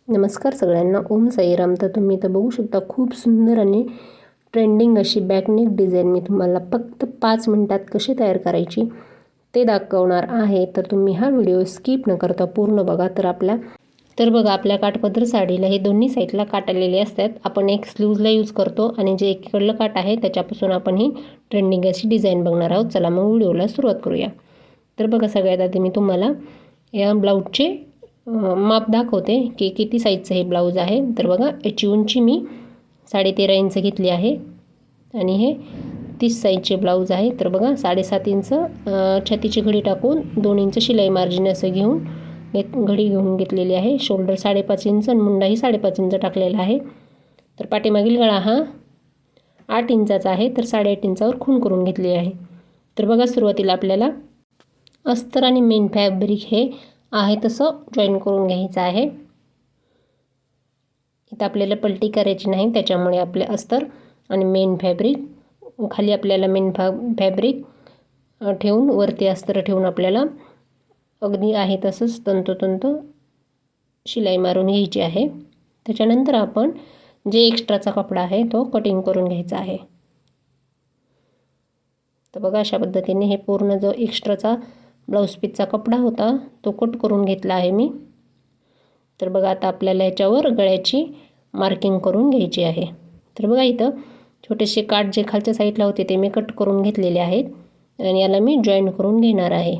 नमस्कार सगळ्यांना, ओम साईराम. तर तुम्ही इथं बघू शकता खूप सुंदर आणि ट्रेंडिंग अशी बॅकनेक डिझाईन मी तुम्हाला फक्त 5 मिनिटात कशी तयार करायची ते दाखवणार आहे. तर तुम्ही हा व्हिडिओ स्किप न करता पूर्ण बघा. तर बघा, आपल्या काठपदर साडीला हे दोन्ही साईडला काट आलेले असतात. आपण एक स्लीव्जला यूज करतो आणि जे एकीकडलं काट आहे त्याच्यापासून आपण ही ट्रेंडिंग अशी डिझाईन बघणार आहोत. चला मग व्हिडिओला सुरुवात करूया. तर बघा, सगळ्यात आधी मी तुम्हाला या ब्लाऊजचे माप दाखवते की किती साईजचं हे ब्लाऊज आहे. तर बघा, याची उंची मी 13.5 इंच घेतली आहे आणि हे 30 साईजचे ब्लाऊज आहे. तर बघा, 7.5 इंच छातीची घडी टाकून 2 इंच शिलाई मार्जिन असं घेऊन घडी घेऊन घेतलेली आहे. शोल्डर 5.5 इंच आणि मुंडाही 5.5 इंच टाकलेला आहे. तर पाठीमागील गळा हा 8 इंचाचा आहे. तर 8.5 इंचावर खूण करून घेतली आहे. तर बघा, सुरुवातीला आपल्याला अस्तर आणि मेन फॅब्रिक हे आहे तसं जॉईन करून घ्यायचं आहे. इथं आपल्याला पलटी करायची नाही, त्याच्यामुळे आपले अस्तर आणि मेन फॅब्रिक खाली आपल्याला मेन फॅब्रिक ठेवून वरती अस्तर ठेवून आपल्याला अगदी आहे तसंच तंतोतंत शिलाई मारून घ्यायची आहे. त्याच्यानंतर आपण जे एक्स्ट्राचा कपडा आहे तो कटिंग करून घ्यायचा आहे. तर बघा, अशा पद्धतीने हे पूर्ण जो एक्स्ट्राचा ब्लाऊज पीसचा कपडा होता तो कट करून घेतला आहे मी. तर बघा, आता आपल्याला याच्यावर गळ्याची मार्किंग करून घ्यायची आहे. तर बघा, इथं छोटेसे काठ जे खालच्या साईडला होते ते मी कट करून घेतलेले आहेत आणि याला मी जॉईन करून घेणार आहे.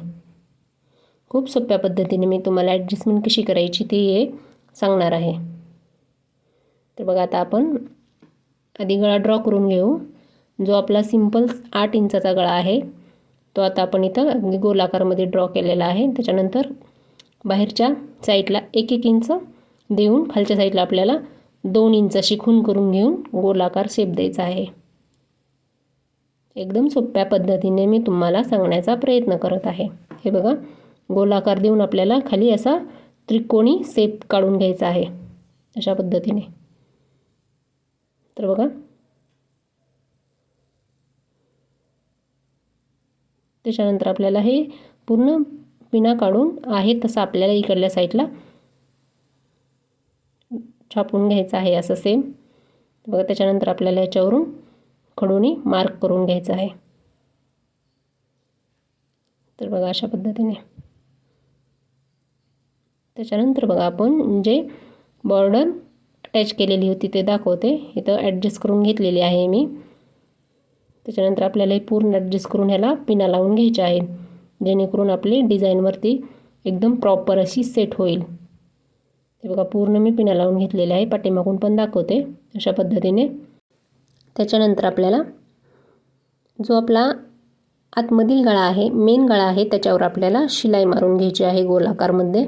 खूप सोप्या पद्धतीने मी तुम्हाला ॲडजस्टमेंट कशी करायची ते सांगणार आहे. तर बघा, आता आपण आधी गळा ड्रॉ करून घेऊ. जो आपला सिंपल 8 इंचाचा गळा आहे तो आता आपण इथं अगदी गोलाकारमध्ये ड्रॉ केलेला आहे. त्याच्यानंतर बाहेरच्या साईडला 1-1 इंच देऊन खालच्या साईडला आपल्याला 2 इंच अशी खूण करून घेऊन गोलाकार शेप द्यायचा आहे. एकदम सोप्या पद्धतीने मी तुम्हाला सांगण्याचा प्रयत्न करत आहे. हे बघा, गोलाकार देऊन आपल्याला खाली असा त्रिकोणी शेप काढून घ्यायचा आहे अशा पद्धतीने. तर बघा, त्याच्यानंतर आपल्याला हे पूर्ण पिना काढून आहे तसं आपल्याला इकडल्या साईडला छापून घ्यायचं आहे असं सेम. बघा, त्याच्यानंतर आपल्याला याच्यावरून खडूनी मार्क करून घ्यायचं आहे. तर बघा, अशा पद्धतीने. त्याच्यानंतर बघा, आपण जे बॉर्डर अटॅच केलेली होती ते दाखवते. इथं ॲडजस्ट करून घेतलेली आहे मी. त्याच्यानंतर आपल्याला हे पूर्ण ॲडजस्ट करून ह्याला पिना लावून घ्यायच्या आहेत, जेणेकरून आपली डिझाईनवरती एकदम प्रॉपर अशी सेट होईल. हे बघा, पूर्ण मी पिना लावून घेतलेले आहे. पाठीमागून पण दाखवते अशा पद्धतीने. त्याच्यानंतर आपल्याला जो आपला आतमधील गळा आहे, मेन गळा आहे, त्याच्यावर आपल्याला शिलाई मारून घ्यायची आहे गोलाकारमध्ये.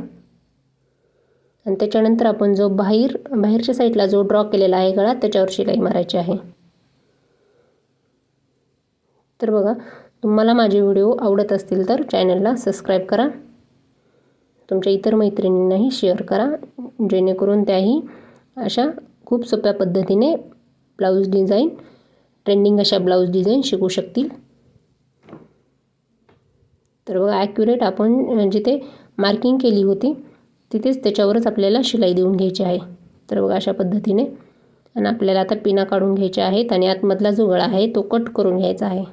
आणि त्याच्यानंतर आपण जो बाहेरच्या साईडला जो ड्रॉ केलेला आहे गळा त्याच्यावर शिलाई मारायची आहे. तर बघा, तुम्हाला माझे व्हिडिओ आवडत असतील तर चॅनलला सबस्क्राईब करा. तुमच्या इतर मैत्रिणींनाही शेअर करा, जेणेकरून त्याही अशा खूप सोप्या पद्धतीने ब्लाऊज डिझाईन, ट्रेंडिंग अशा ब्लाऊज डिझाईन शिकू शकतील. तर बघा, ॲक्युरेट आपण जिथे मार्किंग केली होती तिथेच त्याच्यावरच आपल्याला शिलाई देऊन घ्यायची आहे. तर बघा, अशा पद्धतीने. आणि आपल्याला आता पिना काढून घ्यायच्या आहेत आणि आतमधला जो गळा आहे तो कट करून घ्यायचा आहे.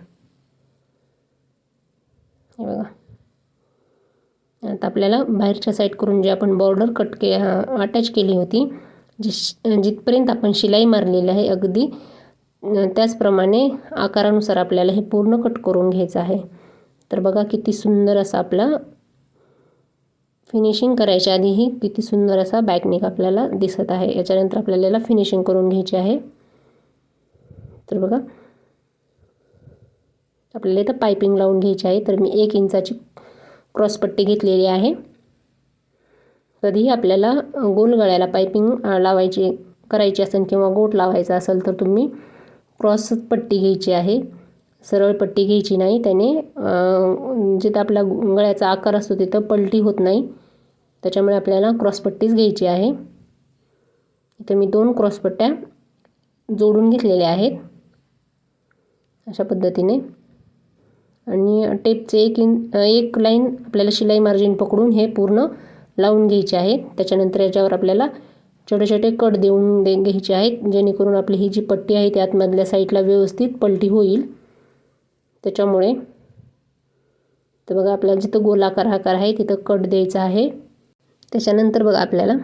हे बघा, आता आपल्याला बाहेरच्या साईड करून जे आपण बॉर्डर अटॅच केली होती, जिथपर्यंत आपण शिलाई मारलेली आहे अगदी त्याचप्रमाणे आकारानुसार आपल्याला हे पूर्ण कट करून घ्यायचं आहे. तर बघा, किती सुंदर असा आपला फिनिशिंग करायच्या आधीही किती सुंदर असा बॅकनेक आपल्याला दिसत आहे. याच्यानंतर आपल्याला याला फिनिशिंग करून घ्यायची आहे. तर बघा, आपल्याला इथं पायपिंग लावून घ्यायची आहे. तर मी 1 इंचाची क्रॉसपट्टी घेतलेली आहे. कधीही आपल्याला गोल गळ्याला पायपिंग करायची असेल किंवा गोट लावायचा असेल तर तुम्ही क्रॉस पट्टी घ्यायची आहे, सरळ पट्टी घ्यायची नाही. त्याने जिथं आपला गळ्याचा आकार असतो तिथं पलटी होत नाही. त्याच्यामुळे आपल्याला क्रॉसपट्टीच घ्यायची आहे. इथं मी 2 क्रॉसपट्ट्या जोडून घेतलेल्या आहेत अशा पद्धतीने. आणि टेपचे एक लाईन आपल्याला शिलाई मार्जिन पकडून हे पूर्ण लावून घ्यायचे आहे. त्याच्यानंतर याच्यावर आपल्याला छोटे छोटे कट देऊन घ्यायचे आहेत, जेणेकरून आपली ही जी पट्टी आहे ती आतमधल्या साईडला व्यवस्थित पलटी होईल. त्याच्यामुळे तर बघा आपल्याला जिथं गोलाकार आकार आहे तिथं कट द्यायचा आहे. त्याच्यानंतर बघा आपल्याला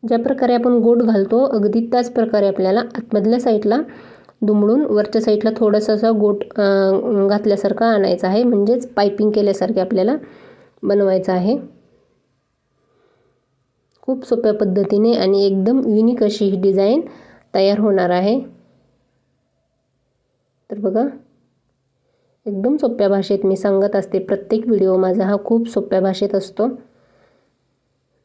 ज्या प्रकारे आपण गोट घालतो अगदी त्याच प्रकारे आपल्याला आतमधल्या साईडला दुमडून वरच्या साईडला थोडंसं असं गोट घातल्यासारखं आणायचं आहे, म्हणजेच पायपिंग केल्यासारखे आपल्याला बनवायचं आहे. खूप सोप्या पद्धतीने आणि एकदम युनिक अशी ही डिझाईन तयार होणार आहे. तर बघा एकदम सोप्या भाषेत मी सांगत असते, प्रत्येक व्हिडिओ माझा हा खूप सोप्या भाषेत असतो.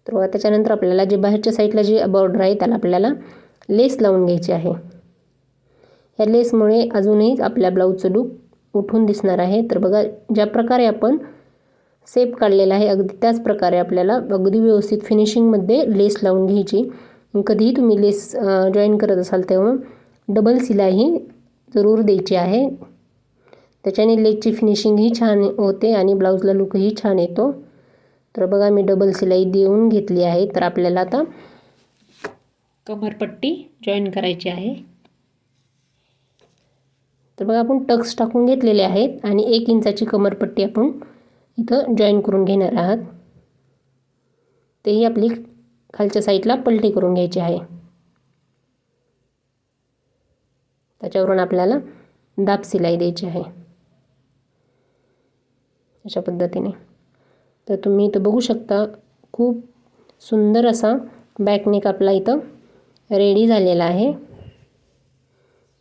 तर बघा त्याच्यानंतर आपल्याला जे बाहेरच्या साईडला जी बॉर्डर आहे त्याला आपल्याला लेस लावून घ्यायची आहे. या लेसमुळे अजूनही आपल्या ब्लाऊजचं लूक उठून दिसणार आहे. तर बघा ज्या प्रकारे आपण शेप काढलेला आहे अगदी त्याच प्रकारे आपल्याला अगदी व्यवस्थित फिनिशिंगमध्ये लेस लावून घ्यायची. कधीही तुम्ही लेस जॉईन करत असाल तेव्हा डबल शिलाई जरूर द्यायची आहे. त्याच्याने लेसची फिनिशिंगही छान होते आणि ब्लाऊजला लुकही छान येतो. तर बघा मी डबल शिलाई देऊन घेतली आहे. तर आपल्याला आता कमरपट्टी जॉईन करायची आहे. तर बघा आपण टक्स टाकून घेतलेले आहेत आणि 1 इंचाची कमरपट्टी आपण इथं जॉईन करून घेणार आहात. तेही आपली खालच्या साईडला पलटी करून घ्यायची आहे. त्याच्यावरून आपल्याला दाब शिलाई द्यायची आहे अशा पद्धतीने. तर तुम्ही इथं बघू शकता खूप सुंदर असा बॅकनेक आपला इथं रेडी झालेला आहे.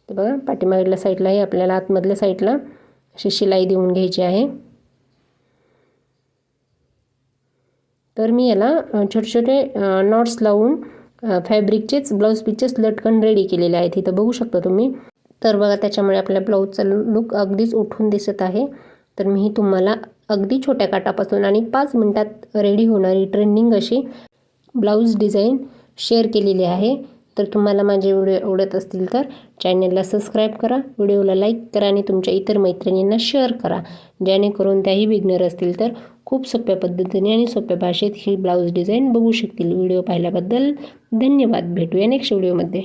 तर बघा पाठीमागल्या साईडलाही आपल्याला आतमधल्या साईडला अशी शिलाई देऊन घ्यायची आहे. तर मी याला छोटे छोटे नॉट्स लावून फॅब्रिकचेच ब्लाऊज पीसचेच लटकन रेडी केलेले आहेत, इथं बघू शकता तुम्ही. तर बघा त्याच्यामुळे आपल्या ब्लाऊजचा लुक अगदीच उठून दिसत आहे. तर मी तुम्हाला अगदी छोट्या काठापासून आणि 5 मिनिटात रेडी होणारी ट्रेंडिंग अशी ब्लाऊज डिझाईन शेअर केलेली आहे. तर तुम्हाला माझे व्हिडिओ आवडत असतील तर चॅनलला सबस्क्राईब करा, व्हिडिओला लाईक करा आणि तुमच्या इतर मैत्रिणींना शेअर करा, जेणेकरून त्याही बिगनर असतील तर खूप सोप्या पद्धतीने आणि सोप्या भाषेत ही ब्लाऊज डिझाईन बघू शकतील. व्हिडिओ पाहिल्याबद्दल धन्यवाद. भेटूया नेक्स्ट व्हिडिओमध्ये.